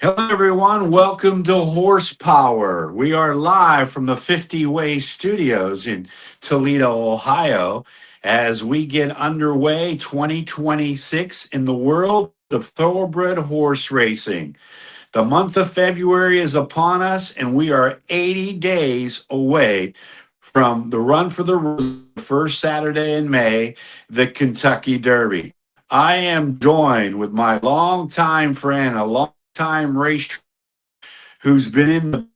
Hello, everyone. Welcome to HorsePower. We are live from the 50 Way Studios in Toledo, Ohio, as we get underway 2026 in the world of thoroughbred horse racing. The month of February is upon us, and we are 80 days away from the Run for the Roses, the first Saturday in May, the Kentucky Derby. I am joined with my longtime friend, a longtime race who's been in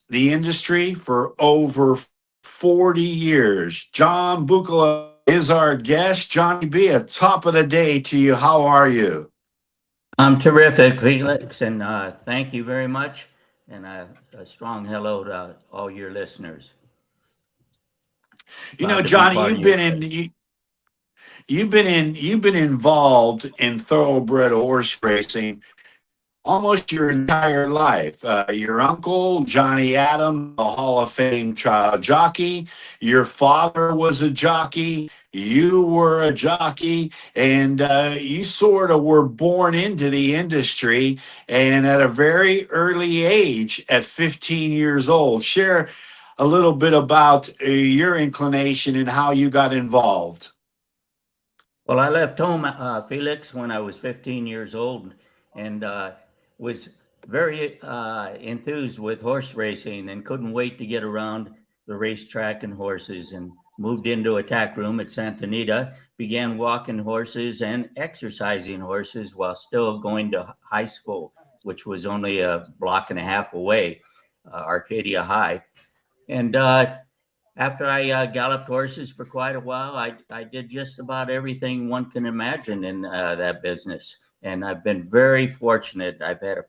the industry for over 40 years. John Bucala is our guest. Johnny B, a top of the day to you. How are you? I'm terrific, Felix, and thank you very much. And a strong hello to all your listeners. You know, Proud to be Johnny, part of your show. you've been involved in thoroughbred horse racing almost your entire life. Your uncle, Johnny Adams, a Hall of Fame child jockey. Your father was a jockey. You were a jockey, and you sort of were born into the industry. And at a very early age, at 15 years old, share a little bit about your inclination and how you got involved. Well, I left home, Felix, when I was 15 years old and was very enthused with horse racing and couldn't wait to get around the racetrack and horses and moved into a tack room at Santa Anita, began walking horses and exercising horses while still going to high school, which was only a block and a half away, Arcadia High. And after I galloped horses for quite a while, I did just about everything one can imagine in that business. And I've been very fortunate. I've had a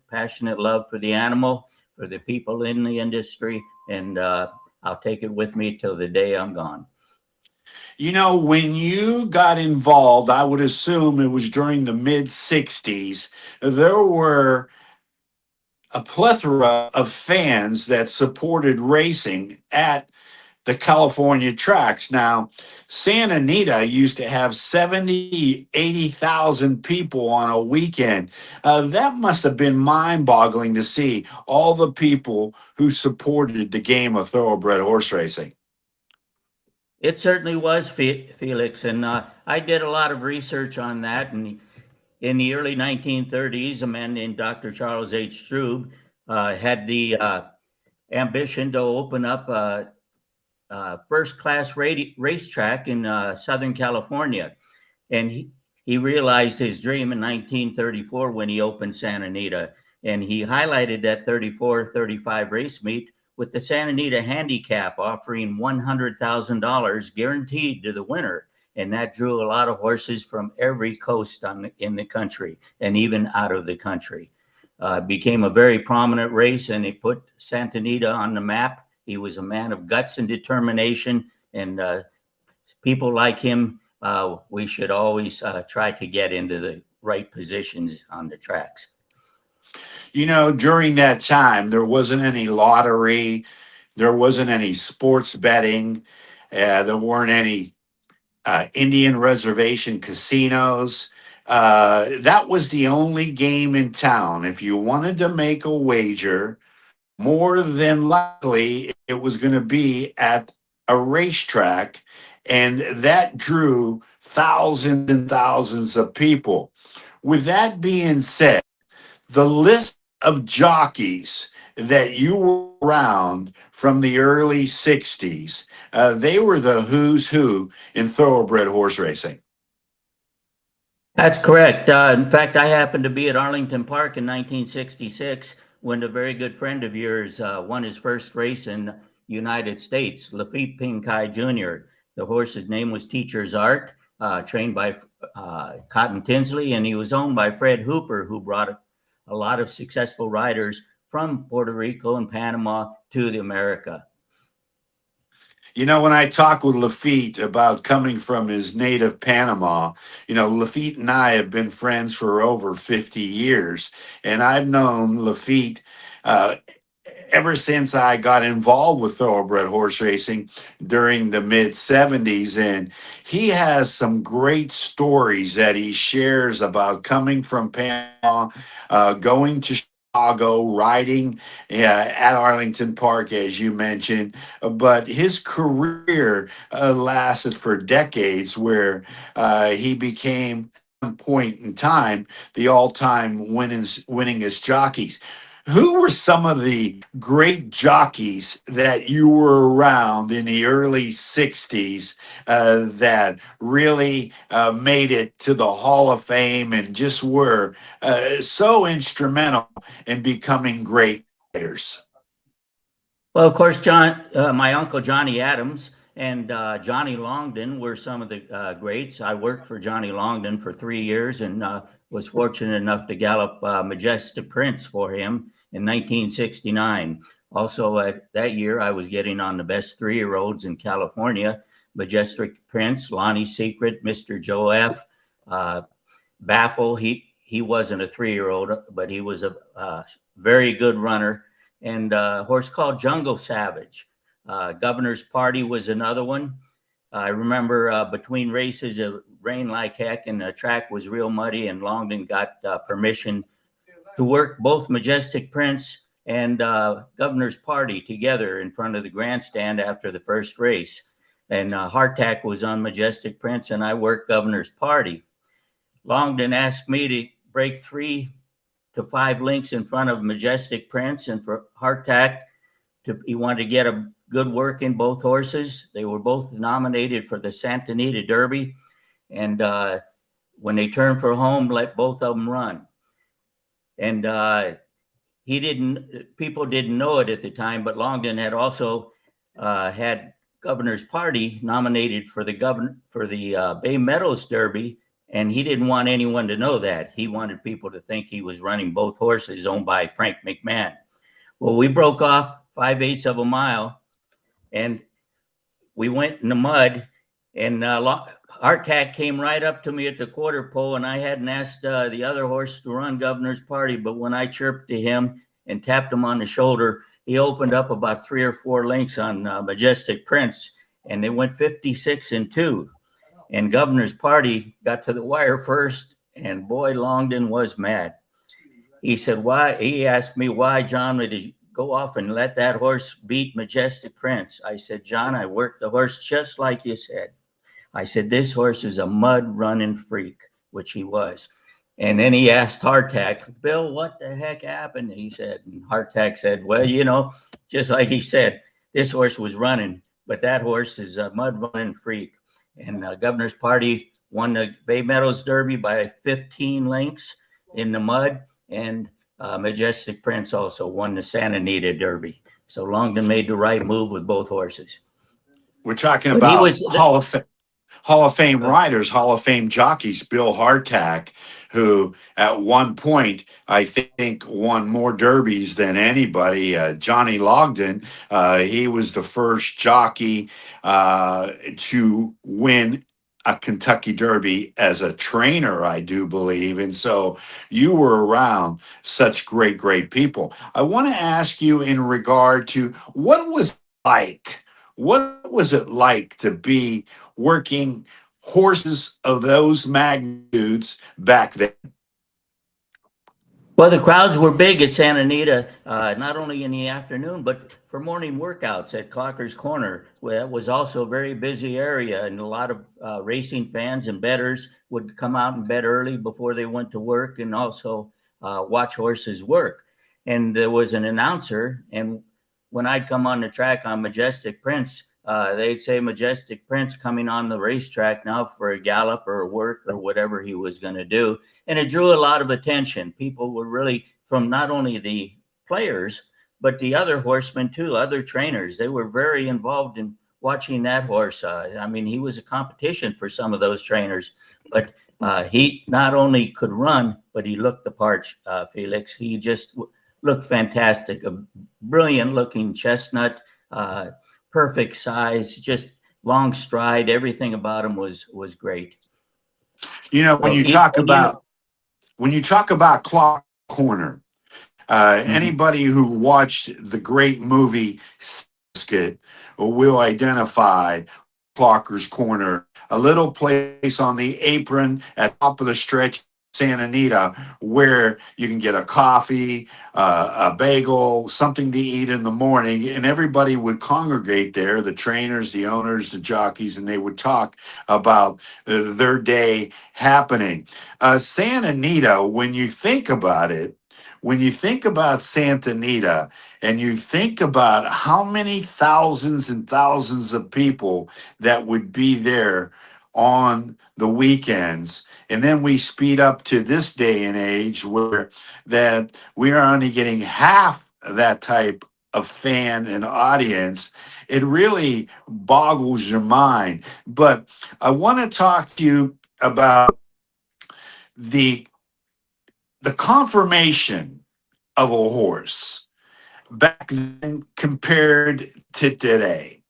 passionate love for the animal, for the people in the industry, and I'll take it with me till the day I'm gone. You know, when you got involved, I would assume it was during the mid 60s. There were a plethora of fans that supported racing at the California tracks. Now, Santa Anita used to have 70, 80,000 people on a weekend. That must have been mind boggling to see all the people who supported the game of thoroughbred horse racing. It certainly was, Felix. And I did a lot of research on that. And in the early 1930s, a man named Dr. Charles H. Strube had the ambition to open up first class racetrack in Southern California. And he realized his dream in 1934 when he opened Santa Anita. And he highlighted that 34-35 race meet with the Santa Anita handicap offering $100,000 guaranteed to the winner. And that drew a lot of horses from every coast in the country and even out of the country. Became a very prominent race, and it put Santa Anita on the map. He was a man of guts and determination, and people like him, we should always try to get into the right positions on the tracks. You know, during that time, there wasn't any lottery, there wasn't any sports betting, there weren't any Indian reservation casinos. That was the only game in town. If you wanted to make a wager, more than likely it was going to be at a racetrack, and that drew thousands and thousands of people. With that being said, the list of jockeys that you were around from the early 60s, they were the who's who in thoroughbred horse racing. That's correct. In fact, I happened to be at Arlington Park in 1966 when a very good friend of yours won his first race in United States, Lafitte Pinkai Jr. The horse's name was Teacher's Art, trained by Cotton Tinsley, and he was owned by Fred Hooper, who brought a lot of successful riders from Puerto Rico and Panama to the America. You know, when I talk with Lafitte about coming from his native Panama, you know, Lafitte and I have been friends for over 50 years. And I've known Lafitte uh, ever since I got involved with thoroughbred horse racing during the mid 70s. And he has some great stories that he shares about coming from Panama, going to Chicago, riding at Arlington Park, as you mentioned. But his career lasted for decades, where he became, at one point in time, the all-time winningest jockeys. Who were some of the great jockeys that you were around in the early 60s that really made it to the Hall of Fame and just were so instrumental in becoming great riders? Well, of course, my uncle Johnny Adams and Johnny Longden were some of the greats. I worked for Johnny Longden for 3 years and was fortunate enough to gallop Majestic Prince for him in 1969. Also, that year, I was getting on the best 3-year-olds in California: Majestic Prince, Lonnie Secret, Mr. Joe F. Baffle. He wasn't a 3-year-old, but he was a very good runner. And a horse called Jungle Savage. Governor's Party was another one. I remember between races, it rained like heck and the track was real muddy, and Longden got permission to work both Majestic Prince and Governor's Party together in front of the grandstand after the first race. And Hardtack was on Majestic Prince, and I worked Governor's Party. Longden asked me to break 3 to 5 links in front of Majestic Prince, and for Hardtack, he wanted to get a good work in both horses. They were both nominated for the Santa Anita Derby, and when they turned for home, let both of them run. And people didn't know it at the time, but Longden had also had Governor's Party nominated for the Bay Meadows Derby, and he didn't want anyone to know that. He wanted people to think he was running both horses owned by Frank McMahon. Well, we broke off 5/8 of a mile, and we went in the mud, and Hardtack came right up to me at the quarter pole, and I hadn't asked the other horse to run Governor's Party, but when I chirped to him and tapped him on the shoulder, he opened up about 3 or 4 lengths on Majestic Prince, and they went 56-2. And Governor's Party got to the wire first, and boy, Longden was mad. He said, why? He asked me, why, John, did you go off and let that horse beat Majestic Prince? I said, John, I worked the horse just like you said. I said, this horse is a mud running freak, which he was. And then he asked Hardtack, Bill, what the heck happened? He said, and Hardtack said, well, just like he said, this horse was running, but that horse is a mud running freak. And Governor's Party won the Bay Meadows Derby by 15 lengths in the mud, and Majestic Prince also won the Santa Anita Derby. So Longden made the right move with both horses. We're talking about Hall of Fame riders, Hall of Fame jockeys, Bill Hardtack, who at one point, I think, won more derbies than anybody. Johnny Longden, he was the first jockey to win a Kentucky Derby as a trainer, I do believe. And so you were around such great, great people. I want to ask you in regard to what was it like to be working horses of those magnitudes back then? Well, the crowds were big at Santa Anita, not only in the afternoon, but for morning workouts at Clocker's Corner. That was also a very busy area, and a lot of racing fans and bettors would come out and bet early before they went to work, and also watch horses work. And there was an announcer, and when I'd come on the track on Majestic Prince, they'd say Majestic Prince coming on the racetrack now for a gallop or a work or whatever he was going to do. And it drew a lot of attention. People were really, from not only the players, but the other horsemen too, other trainers. They were very involved in watching that horse. I mean, he was a competition for some of those trainers, but he not only could run, but he looked the part, Felix. He just looked fantastic, a brilliant looking chestnut, perfect size, just long stride. Everything about him was great. When you talk about Clock Corner, Mhm. Anybody who watched the great movie Skit will identify Parker's Corner, a little place on the apron at the top of the stretch, Santa Anita, where you can get a coffee, a bagel, something to eat in the morning, and everybody would congregate there, the trainers, the owners, the jockeys, and they would talk about their day happening. Santa Anita, when you think about it, when you think about Santa Anita and you think about how many thousands and thousands of people that would be there on the weekends, and then we speed up to this day and age where that we are only getting half that type of fan and audience, it really boggles your mind. But I want to talk to you about the the conformation of a horse back then compared to today.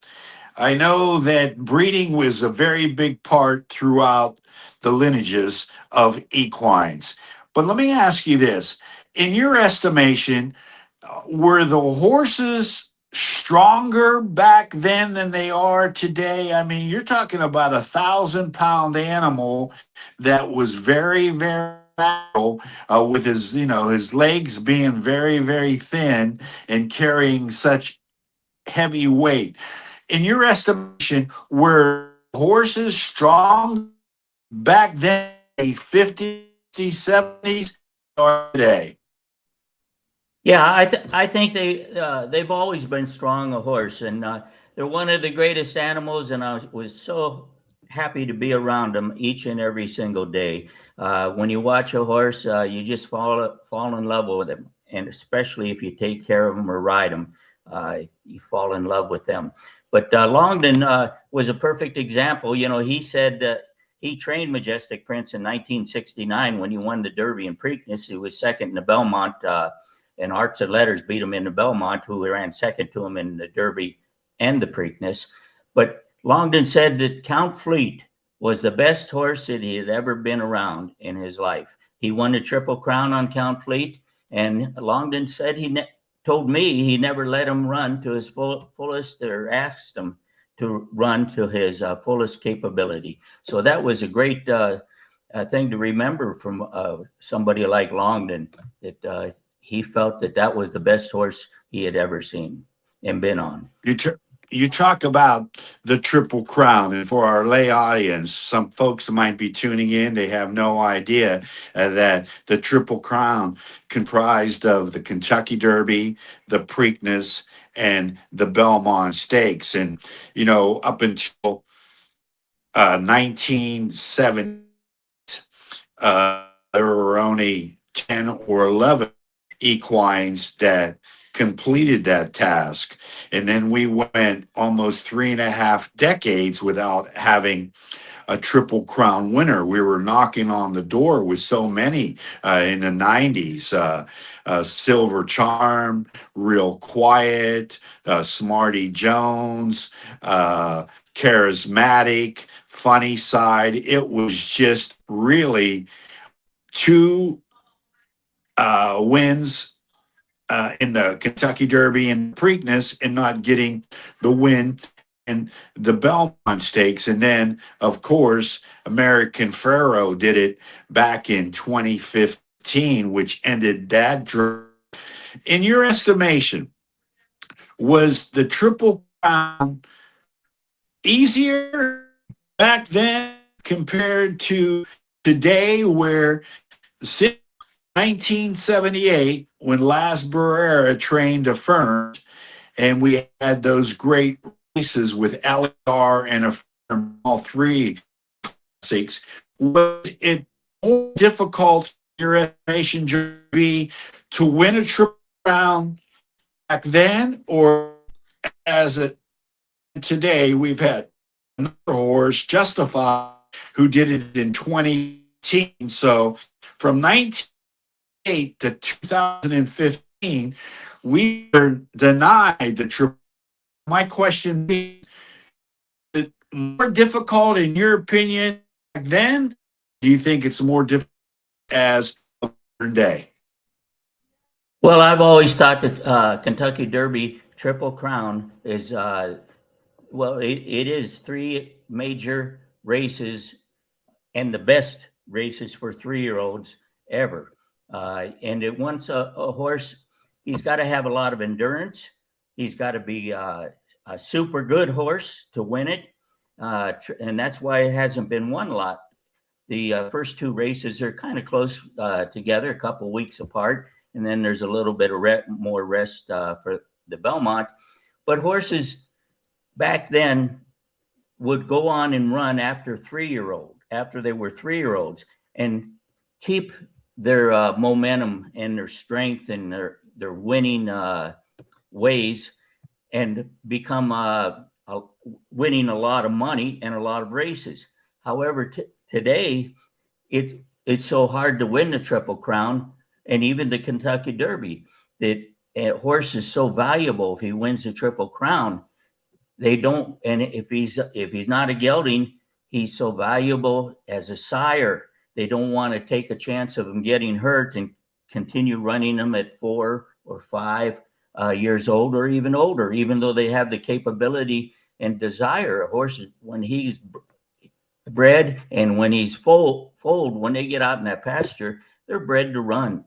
I know that breeding was a very big part throughout the lineages of equines. But let me ask you this. In your estimation, were the horses stronger back then than they are today? I mean, you're talking about 1,000 pound animal that was very, very agile, with his, his legs being very, very thin and carrying such heavy weight. In your estimation, were horses strong back then, 50s, 70s, or today? Yeah, I think they've always been strong, a horse, and they're one of the greatest animals. And I was so happy to be around them each and every single day. When you watch a horse, you just fall in love with them, and especially if you take care of them or ride them, you fall in love with them. But Longden was a perfect example. You know, he said that he trained Majestic Prince in 1969 when he won the Derby and Preakness. He was second in the Belmont. And Arts and Letters beat him in the Belmont, who ran second to him in the Derby and the Preakness. But Longden said that Count Fleet was the best horse that he had ever been around in his life. He won the Triple Crown on Count Fleet, and Longden said told me he never let him run to his fullest, or asked him to run to his fullest capability. So that was a great thing to remember from somebody like Longden, that he felt that that was the best horse he had ever seen and been on. You t- you talk about the Triple Crown, and for our lay audience, some folks might be tuning in. They have no idea that the Triple Crown comprised of the Kentucky Derby, the Preakness, and the Belmont Stakes. And up until 1970, there were only 10 or 11 equines that completed that task. And then we went almost 3.5 decades without having a Triple Crown winner. We were knocking on the door with so many in the 90s. Silver Charm, Real Quiet, Smarty Jones, Charismatic, Funny Side. It was just really two wins in the Kentucky Derby and Preakness, and not getting the win in the Belmont Stakes. And then, of course, American Pharaoh did it back in 2015, which ended that drought. In your estimation, was the Triple Crown easier back then compared to today, where since 1978, when Las Barrera trained a firm, and we had those great races with LR and a firm, all three classics, was it more difficult, in your estimation, Jeremy, to win a Triple Crown back then, or as it today? We've had another horse, Justify, who did it in 2018. So from 1998 to 2015, we were denied the Triple. My question is, is it more difficult in your opinion back then? Do you think it's more difficult as of modern day? Well, I've always thought that Kentucky Derby Triple Crown is well, it is three major races and the best races for 3-year-olds ever. And it wants a horse. He's got to have a lot of endurance. He's got to be a super good horse to win it, and that's why it hasn't been won a lot. The first two races are kind of close together, a couple of weeks apart, and then there's a little bit of more rest for the Belmont. But horses back then would go on and run after they were 3-year-olds, and keep their momentum and their strength and their winning ways, and become winning a lot of money and a lot of races. However, today it's so hard to win the Triple Crown and even the Kentucky Derby that a horse is so valuable. If he wins the Triple Crown, they don't, and if he's not a gelding, he's so valuable as a sire. They don't want to take a chance of him getting hurt and continue running him at 4 or 5 years old or even older, even though they have the capability and desire. A horse, when he's bred and when he's foaled, when they get out in that pasture, they're bred to run.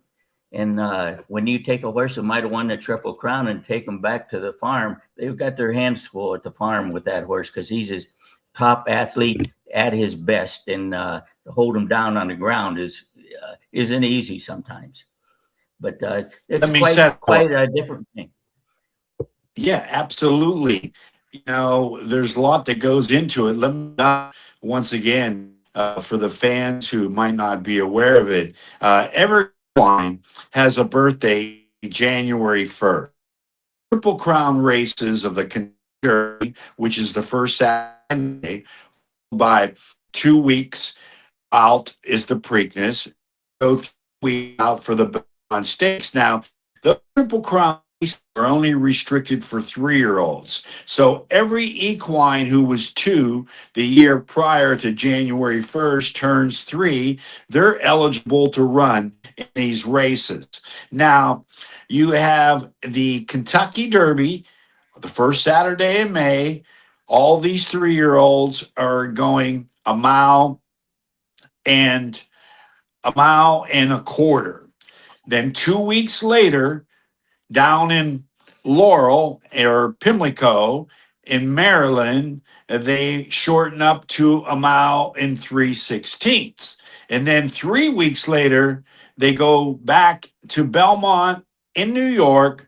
And when you take a horse that might have won the Triple Crown and take him back to the farm, they've got their hands full at the farm with that horse, because he's a top athlete at his best, and to hold him down on the ground isn't easy sometimes. But it's Let me set quite a different thing. Yeah, absolutely. There's a lot that goes into it. Let me once again, for the fans who might not be aware of it, every wine has a birthday January 1st. Triple Crown races of the Kentucky, which is the first Saturday, by 2 weeks out is the Preakness. Go 3 weeks out for the Belmont Stakes. Now, the Triple Crown are only restricted for 3-year-olds. So every equine who was 2 the year prior to January 1st turns 3, they're eligible to run in these races. Now, you have the Kentucky Derby, the first Saturday in May. All these 3-year-olds are going and a mile and a quarter. Then 2 weeks later, down in Laurel or Pimlico in Maryland, they shorten up to a mile and 3/16. And then 3 weeks later, they go back to Belmont in New York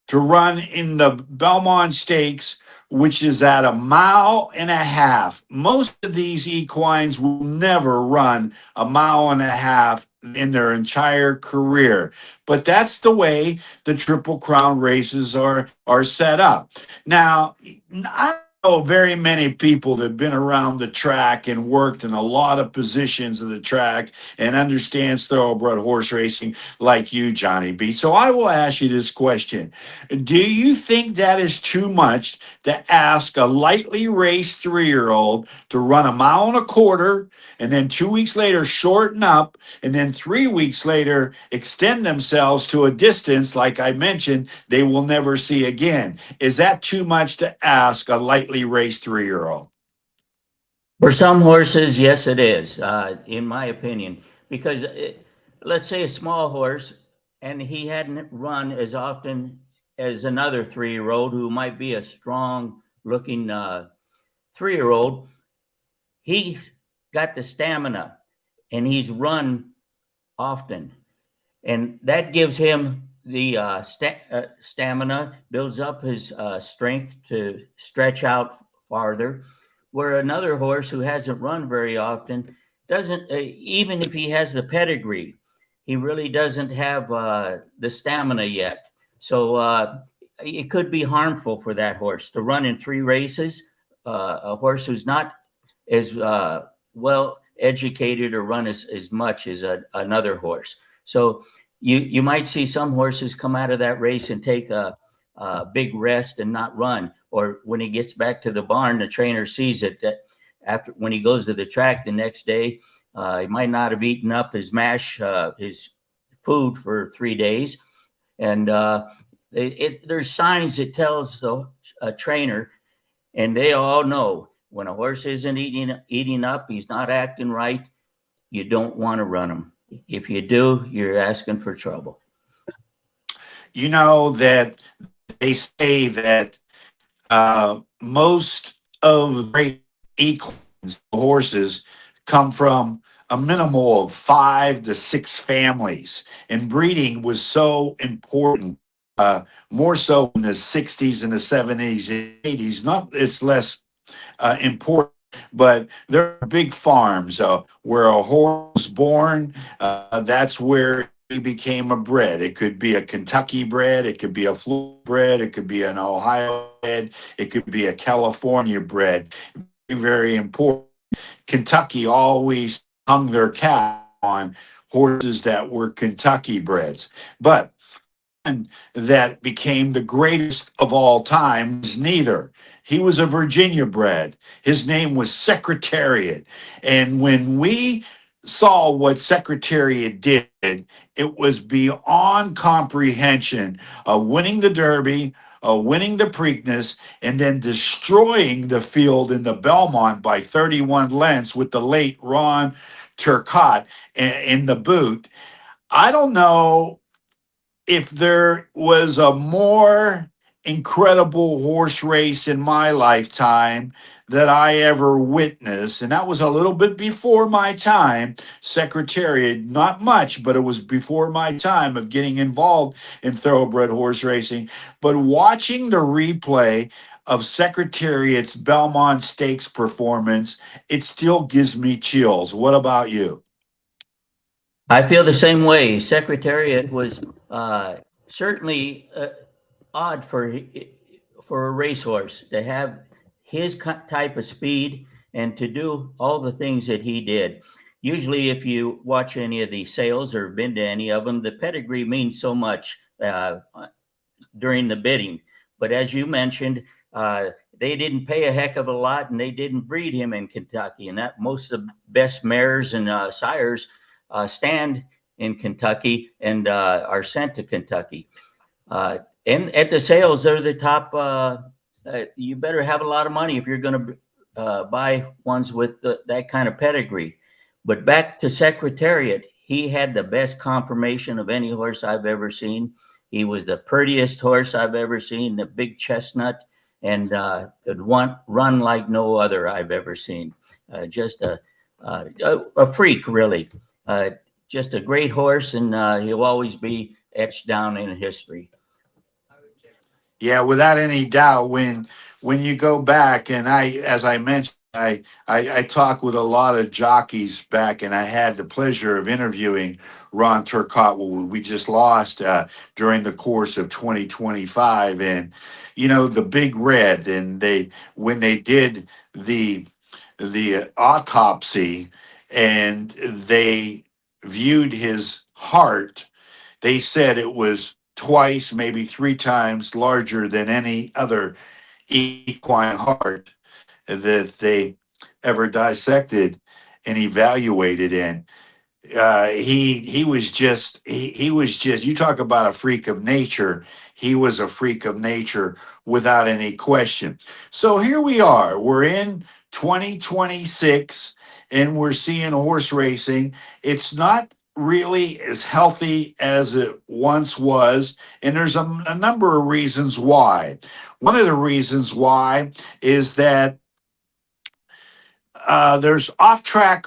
to run in the Belmont Stakes, which is at a mile and a half. Most of these equines will never run a mile and a half in their entire career. But that's the way the Triple Crown races are set up. Now, I know very many people that have been around the track and worked in a lot of positions of the track and understands thoroughbred horse racing like you, Johnny B. So I will ask you this question. Do you think that is too much to ask a lightly raced 3-year-old to run a mile and a quarter and then 2 weeks later shorten up and then 3 weeks later extend themselves to a distance, like I mentioned, they will never see again? Is that too much to ask a lightly raced 3-year-old? For some horses, yes, it is, in my opinion, because let's say a small horse and he hadn't run as often as another 3-year-old who might be a strong looking 3-year-old. He's got the stamina and he's run often, and that gives him the stamina, builds up his strength to stretch out farther. Where another horse who hasn't run very often doesn't, even if he has the pedigree, he really doesn't have the stamina yet. So it could be harmful for that horse to run in 3 races. A horse who's not as well educated or run as much as another horse. So you might see some horses come out of that race and take a big rest and not run. Or when he gets back to the barn, the trainer sees it that after when he goes to the track the next day, he might not have eaten up his mash, his food for 3 days. And there's signs that tells the a trainer, and they all know when a horse isn't eating up, he's not acting right. You don't want to run him. If you do, you're asking for trouble. You know that they say that most of great equines horses come from a minimal of 5 to 6 families, and breeding was so important. More so in the 60s and the 70s and 80s. Not it's less important, but there are big farms where a horse was born. That's where he became a bred. It could be a Kentucky bred, it could be a Florida bred, it could be an Ohio bred, it could be a California bred. Very, very important. Kentucky always hung their cap on horses that were Kentucky breds. But that became the greatest of all time was neither. He was a Virginia bred. His name was Secretariat. And when we saw what Secretariat did, it was beyond comprehension of winning the Derby, winning the Preakness, and then destroying the field in the Belmont by 31 lengths with the late Ron Turcotte in the boot. I don't know if there was a more incredible horse race in my lifetime that I ever witnessed, and that was a little bit before my time. Secretariat, not much, but it was before my time of getting involved in thoroughbred horse racing. But watching the replay of Secretariat's Belmont Stakes performance, it still gives me chills. What about you? I feel the same way. Secretariat was certainly odd for a racehorse to have his type of speed and to do all the things that he did. Usually, if you watch any of the sales or been to any of them, the pedigree means so much during the bidding. But as you mentioned, they didn't pay a heck of a lot, and they didn't breed him in Kentucky. And that most of the best mares and sires stand in Kentucky and are sent to Kentucky. And at the sales, they're the top. You better have a lot of money if you're going to buy ones with that kind of pedigree. But back to Secretariat, he had the best conformation of any horse I've ever seen. He was the prettiest horse I've ever seen, the big chestnut, and could run like no other I've ever seen. Just a freak, really. Just a great horse, and he'll always be etched down in history. Yeah, without any doubt. When you go back, and as I mentioned, I talked with a lot of jockeys back, and I had the pleasure of interviewing Ron Turcotte, who we just lost during the course of 2025, and the Big Red, and they when they did the autopsy, and they viewed his heart, they said it was twice, maybe 3 times larger than any other equine heart that they ever dissected and evaluated in. He was just he was just, you talk about a freak of nature. He was a freak of nature without any question. So here we are. We're in 2026, and we're seeing horse racing. It's not really as healthy as it once was, and there's a number of reasons why. One of the reasons why is that there's off track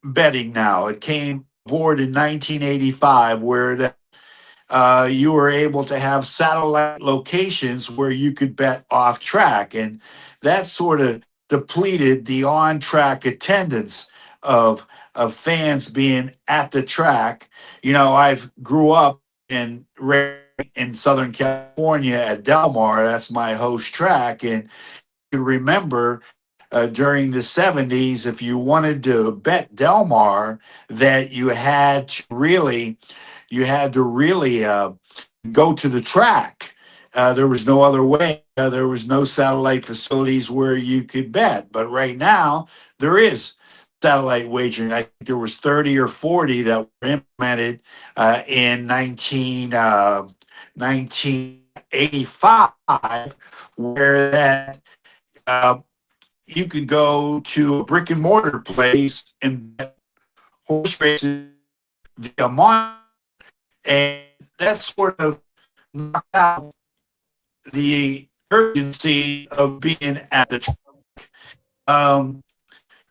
betting now. It came aboard in 1985, where you were able to have satellite locations where you could bet off track, and that sort of depleted the on track attendance of fans being at the track. I've grew up in Southern California at Del Mar. That's my host track, and you remember during the 70s, if you wanted to bet Del Mar, that you had to really go to the track. There was no other way. There was no satellite facilities where you could bet. But right now, there is satellite wagering. I think there was 30 or 40 that were implemented in 1985, where that uh, you could go to a brick and mortar place and bet horse races via monitor, and that sort of knocked out the urgency of being at the track. Um,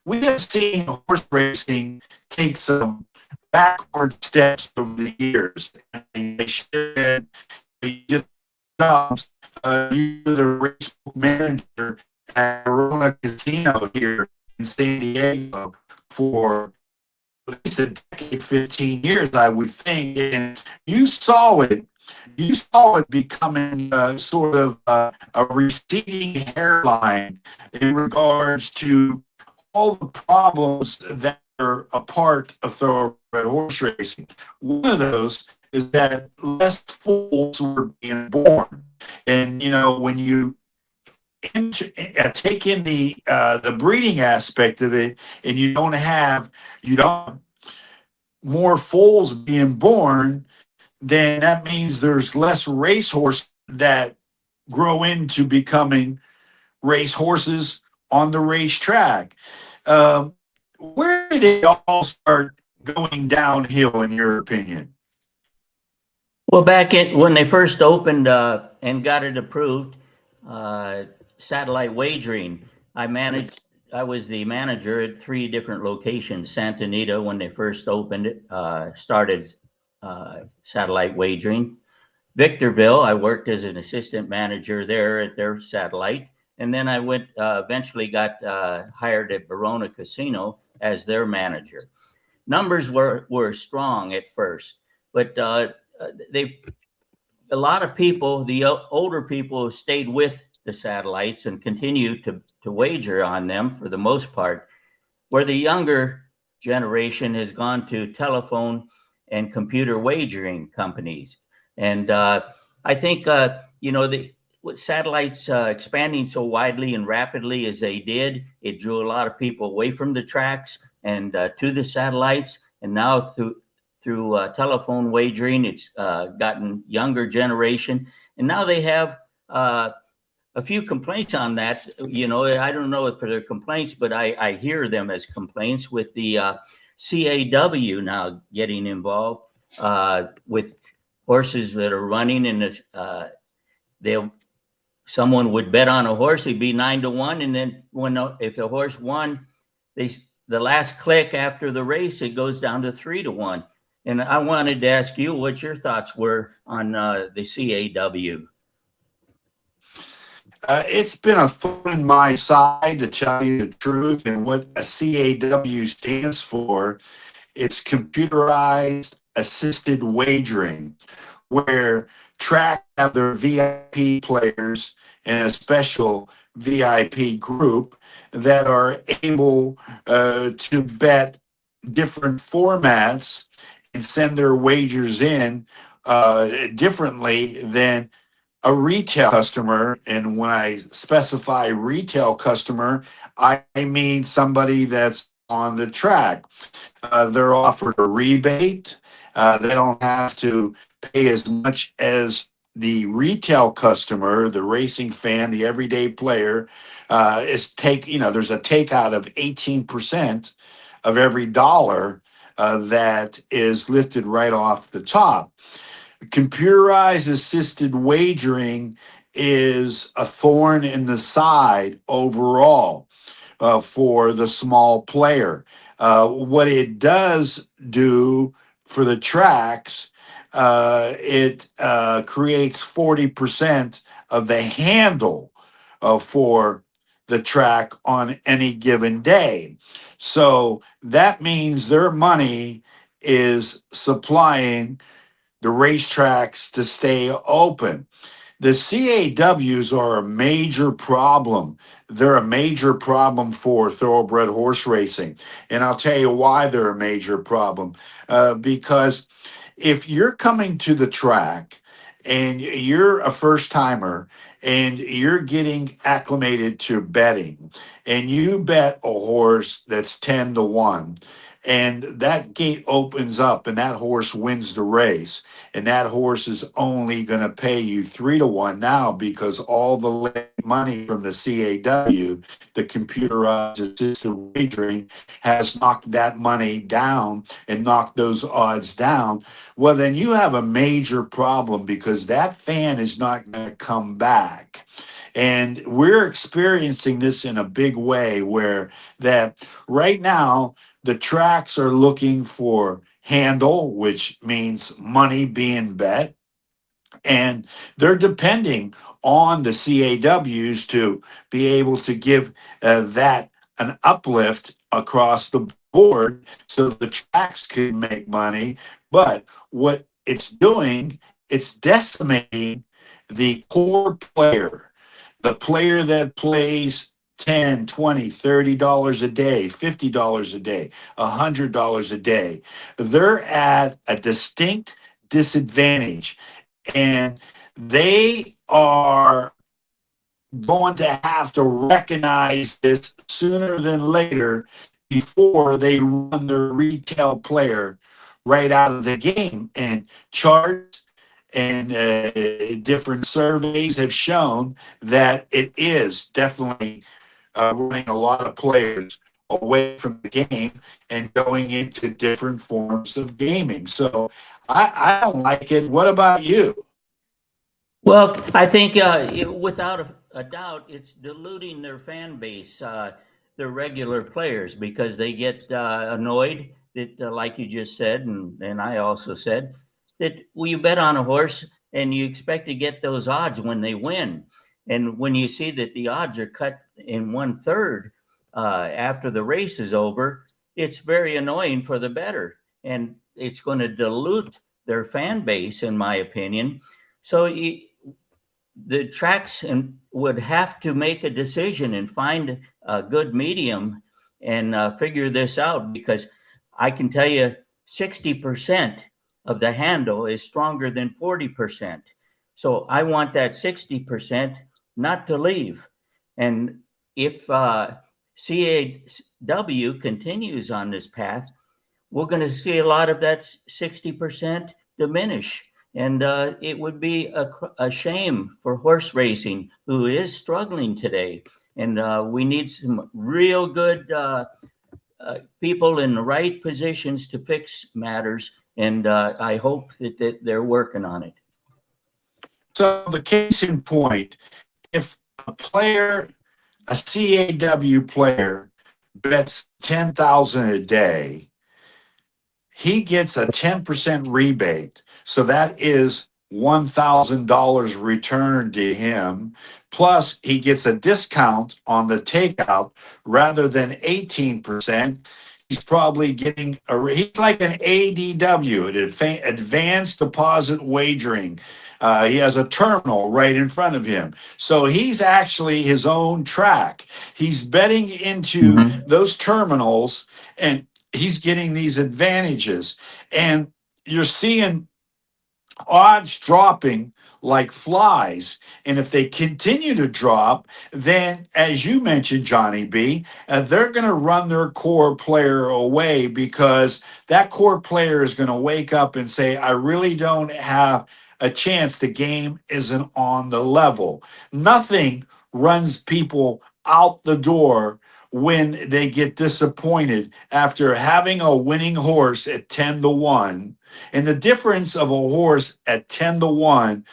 we have seen horse racing take some backward steps over the years. They should get jobs. You're the race manager at Corona Casino here in San Diego for at least a decade, 15 years, I would think. And you saw it. You saw it becoming sort of a receding hairline in regards to all the problems that are a part of thoroughbred horse racing. One of those is that less foals were being born. And, you know, when you take in the breeding aspect of it, and you don't more foals being born, then that means there's less racehorse that grow into becoming race horses on the racetrack. Where did it all start going downhill, in your opinion? Well, back in when they first opened and got it approved, uh, satellite wagering, I managed. I was the manager at three different locations. Santa Anita, when they first opened it, started satellite wagering. Victorville, I worked as an assistant manager there at their satellite, and then I went eventually got hired at Verona Casino as their manager. Numbers were strong at first, but they a lot of people, the older people, stayed with the satellites and continue to wager on them for the most part, where the younger generation has gone to telephone and computer wagering companies. And I think, with satellites expanding so widely and rapidly as they did, it drew a lot of people away from the tracks and to the satellites. And now through telephone wagering, it's gotten younger generation. And now they have a few complaints on that. You know, I don't know if they're complaints, but I hear them as complaints with the CAW now getting involved with horses that are running, and they'll someone would bet on a horse, it'd be 9-1, and then if the horse won, the last click after the race, it goes down to 3-1. And I wanted to ask you what your thoughts were on the CAW. It's been a thorn in my side, to tell you the truth, and what a CAW stands for. It's computerized assisted wagering, where track have their VIP players and a special VIP group that are able to bet different formats and send their wagers in differently than a retail customer. And when I specify retail customer, I mean somebody that's on the track. They're offered a rebate. They don't have to pay as much as the retail customer, the racing fan, the everyday player. There's a takeout of 18% of every dollar that is lifted right off the top. Computerized assisted wagering is a thorn in the side overall for the small player. What it does do for the tracks, it creates 40% of the handle for the track on any given day. So that means their money is supplying the racetracks to stay open. The CAWs are a major problem. They're a major problem for thoroughbred horse racing. And I'll tell you why they're a major problem. Because if you're coming to the track and you're a first timer and you're getting acclimated to betting, and you bet a horse that's 10-1, and that gate opens up and that horse wins the race, and that horse is only going to pay you 3 to 1 now because all the money from the CAW, the computerized assisted wagering, has knocked that money down and knocked those odds down. Well, then you have a major problem because that fan is not going to come back. And we're experiencing this in a big way where that right now the tracks are looking for handle, which means money being bet, and they're depending on the CAWs to be able to give that an uplift across the board so the tracks can make money. But what it's doing, it's decimating the core player, the player that plays 10, 20, $30 a day, $50 a day, $100 a day. They're at a distinct disadvantage, and they are going to have to recognize this sooner than later before they run their retail player right out of the game. And charts and different surveys have shown that it is definitely running a lot of players away from the game and going into different forms of gaming. So I don't like it. What about you? Well, I think without a doubt, it's diluting their fan base, their regular players, because they get annoyed that, like you just said, and I also said, that well, you bet on a horse and you expect to get those odds when they win. And when you see that the odds are cut in 1/3 after the race is over, it's very annoying for the bettor. And it's going to dilute their fan base, in my opinion. So the tracks would have to make a decision and find a good medium and figure this out, because I can tell you 60% of the handle is stronger than 40%. So I want that 60% not to leave. And if CAW continues on this path, we're going to see a lot of that 60% diminish. And it would be a shame for horse racing, who is struggling today. And we need some real good people in the right positions to fix matters. And I hope that they're working on it. So the case in point, if a player, a CAW player, bets 10,000 a day, he gets a 10% rebate. So that is $1,000 returned to him. Plus, he gets a discount on the takeout rather than 18%. He's probably getting he's like an ADW, an advanced deposit wagering. He has a terminal right in front of him. So he's actually his own track. He's betting into those terminals, and he's getting these advantages. And you're seeing odds dropping like flies. And if they continue to drop, then, as you mentioned, Johnny B, they're going to run their core player away, because that core player is going to wake up and say, I really don't have a chance. The game isn't on the level. Nothing runs people out the door when they get disappointed after having a winning horse at 10 to 1. And the difference of a horse at 10 to 1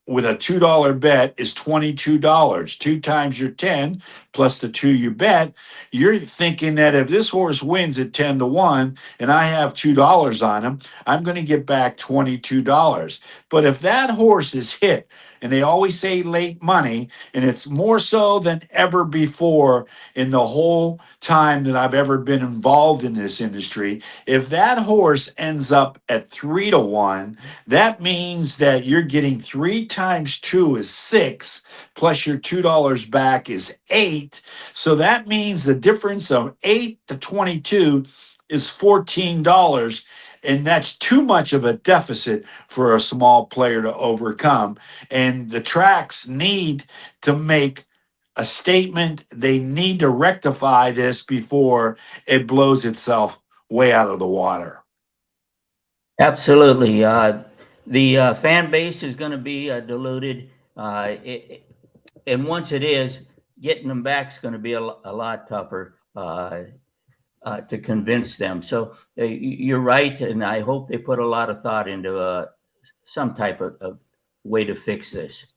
with a $2 bet is $22. Two times your 10 plus the two you bet. You're thinking that if this horse wins at 10 to 1 and I have $2 on him, I'm going to get back $22. But if that horse is hit, and they always say late money, and it's more so than ever before in the whole time that I've ever been involved in this industry, if that horse ends up at 3 to 1, that means that you're getting 3 times 2 is 6, plus your $2 back is 8. So that means the difference of 8 to 22 is $14. And that's too much of a deficit for a small player to overcome. And the tracks need to make a statement. They need to rectify this before it blows itself way out of the water. Absolutely. The fan base is going to be diluted. And once it is, getting them back is going to be a lot tougher to convince them. So you're right. And I hope they put a lot of thought into some type of way to fix this.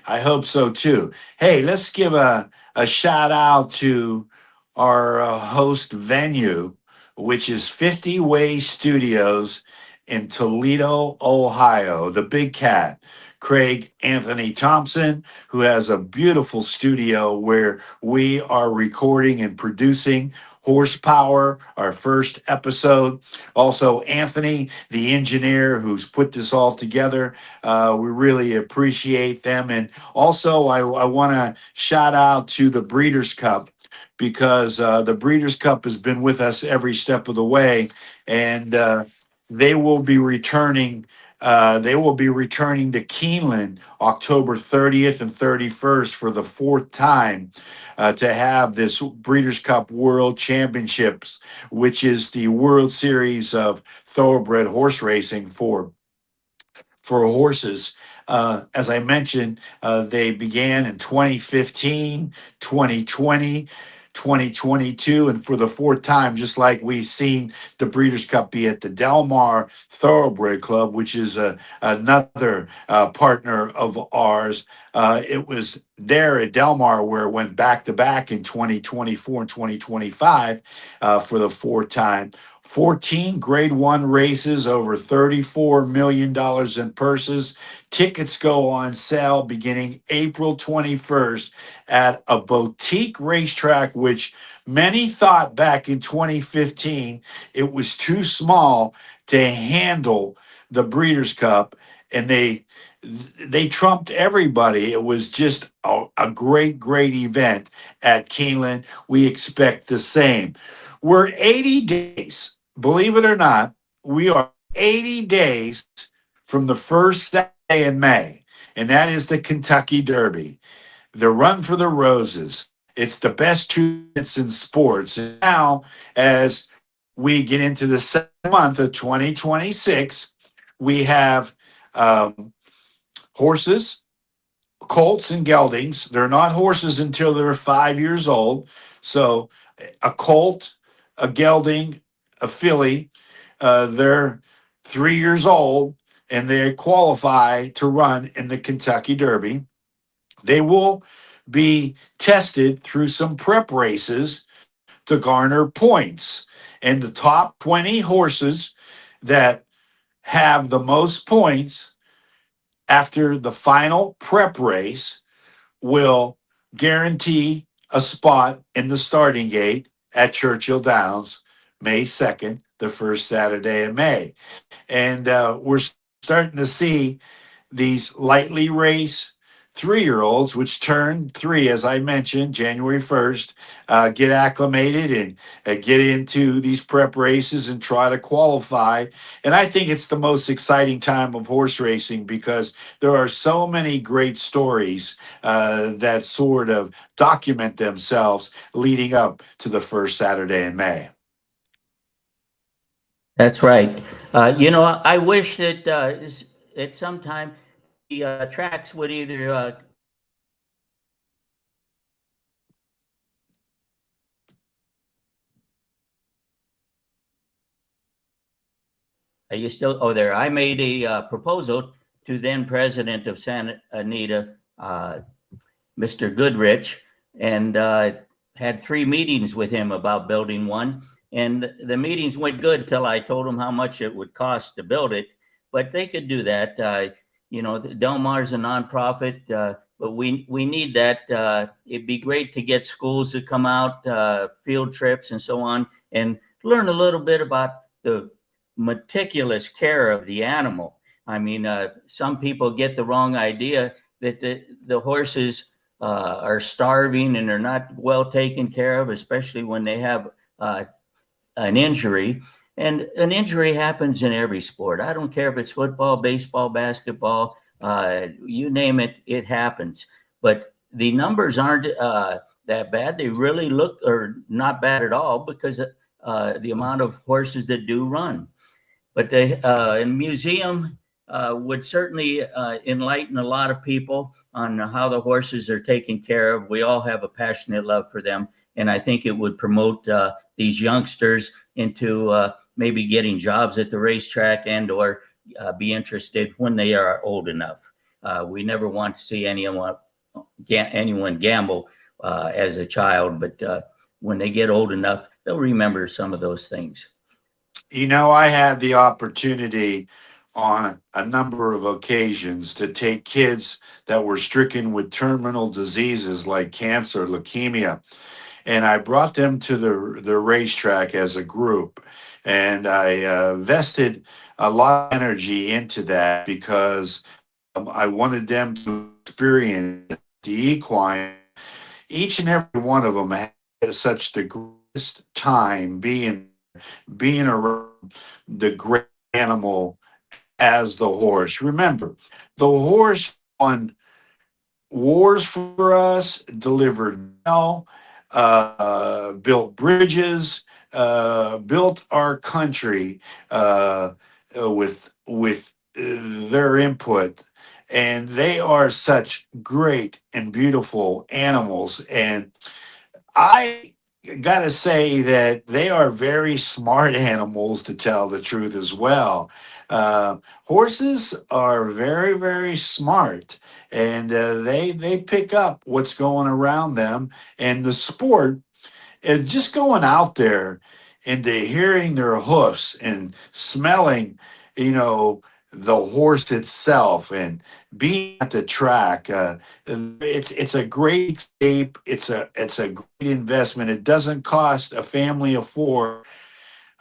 I hope so too. Hey, let's give a shout out to our host venue, which is 50 Way Studios in Toledo, Ohio, the Big Cat. Craig Anthony Thompson, who has a beautiful studio where we are recording and producing HorsePower, our first episode. Also, Anthony, the engineer who's put this all together. We really appreciate them. And also, I want to shout out to the Breeders' Cup because the Breeders' Cup has been with us every step of the way, and they will be returning. They will be returning to Keeneland October 30th and 31st for the fourth time to have this Breeders' Cup World Championships, which is the World Series of thoroughbred horse racing for horses. As I mentioned, they began in 2015, 2020, 2022, and for the fourth time, just like we've seen the Breeders' Cup be at the Del Mar Thoroughbred Club, which is another partner of ours. It was there at Del Mar where it went back to back in 2024 and 2025 for the fourth time. 14 grade one races, over $34 million in purses. Tickets go on sale beginning April 21st at a boutique racetrack, which many thought back in 2015 it was too small to handle the Breeders' Cup, and they trumped everybody. It was just a great event at Keeneland. We expect the same. We're 80 days, believe it or not, we are 80 days from the first Saturday in May, and that is the Kentucky Derby, the Run for the Roses. It's the best 2 minutes in sports. And now, as we get into the second month of 2026, we have horses, colts, and geldings. They're not horses until they're 5 years old. So a colt, a gelding, a filly, they're 3 years old and they qualify to run in the Kentucky Derby. They will be tested through some prep races to garner points. And the top 20 horses that have the most points after the final prep race will guarantee a spot in the starting gate at Churchill Downs May 2nd, the first Saturday in May. And we're starting to see these lightly raced 3-year-olds, which turn 3, as I mentioned, January 1st, get acclimated and get into these prep races and try to qualify. And I think it's the most exciting time of horse racing because there are so many great stories that sort of document themselves leading up to the first Saturday in May. That's right. I wish that at some time the tracks would either are you still? Oh, there. I made a proposal to then president of Santa Anita, Mr. Goodrich, and had 3 meetings with him about building one. And the meetings went good till I told them how much it would cost to build it. But they could do that. Del Mar's a nonprofit, but we need that. It'd be great to get schools to come out, field trips and so on, and learn a little bit about the meticulous care of the animal. I mean, some people get the wrong idea that the horses are starving and are not well taken care of, especially when they have an injury. And an injury happens in every sport. I don't care if it's football, baseball, basketball, you name it, it happens. But the numbers aren't that bad. They really look or not bad at all because the amount of horses that do run. But the museum would certainly enlighten a lot of people on how the horses are taken care of. We all have a passionate love for them, and I think it would promote these youngsters into maybe getting jobs at the racetrack and or be interested when they are old enough. We never want to see anyone gamble as a child, but when they get old enough, they'll remember some of those things. You know, I had the opportunity on a number of occasions to take kids that were stricken with terminal diseases like cancer, leukemia, and I brought them to the racetrack as a group, and I vested a lot of energy into that because I wanted them to experience the equine. Each and every one of them had such the greatest time being around the great animal as the horse. Remember, the horse won wars for us, delivered mail, built bridges, built our country with their input. And they are such great and beautiful animals. And I got to say that they are very smart animals, to tell the truth as well. Horses are very, very smart, and they pick up what's going around them. And the sport is just going out there and to hearing their hoofs and smelling, you know, the horse itself and being at the track. It's a great escape. It's a great investment. It doesn't cost a family of four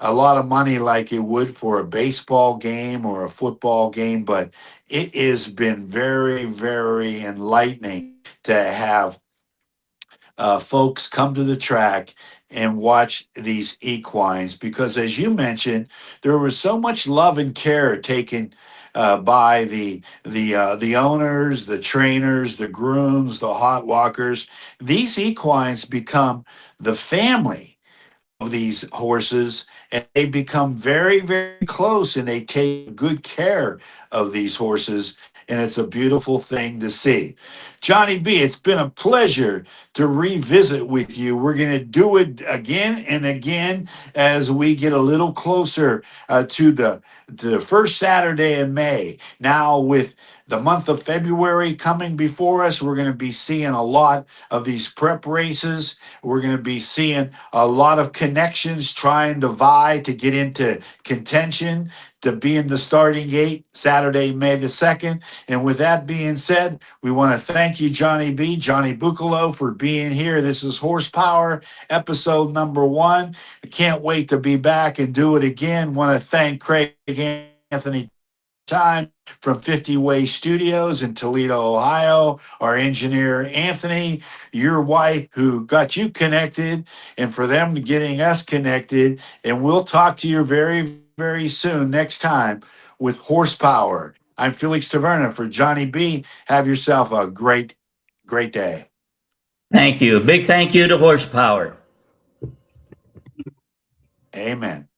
a lot of money like it would for a baseball game or a football game, but it has been very, very enlightening to have folks come to the track and watch these equines because, as you mentioned, there was so much love and care taken by the owners, the trainers, the grooms, the hot walkers. These equines become the family of these horses, and they become very, very close, and they take good care of these horses, and it's a beautiful thing to see. Johnny B, it's been a pleasure to revisit with you. We're going to do it again and again as we get a little closer to the first Saturday in May. Now, with the month of February coming before us, we're going to be seeing a lot of these prep races. We're going to be seeing a lot of connections trying to vie to get into contention to be in the starting gate Saturday, May the 2nd. And with that being said, we want to thank you, Johnny B, Johnny Buccalo, for being here. This is Horsepower, episode number 1. I can't wait to be back and do it again. Want to thank Craig Anthony Time from 50 Way Studios in Toledo, Ohio, our engineer Anthony, your wife who got you connected, and for them getting us connected. And we'll talk to you very, very soon next time with Horsepower. I'm Felix Taverna for Johnny B. Have yourself a great, great day. Thank you. Big thank you to HorsePower. Amen.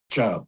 Ciao.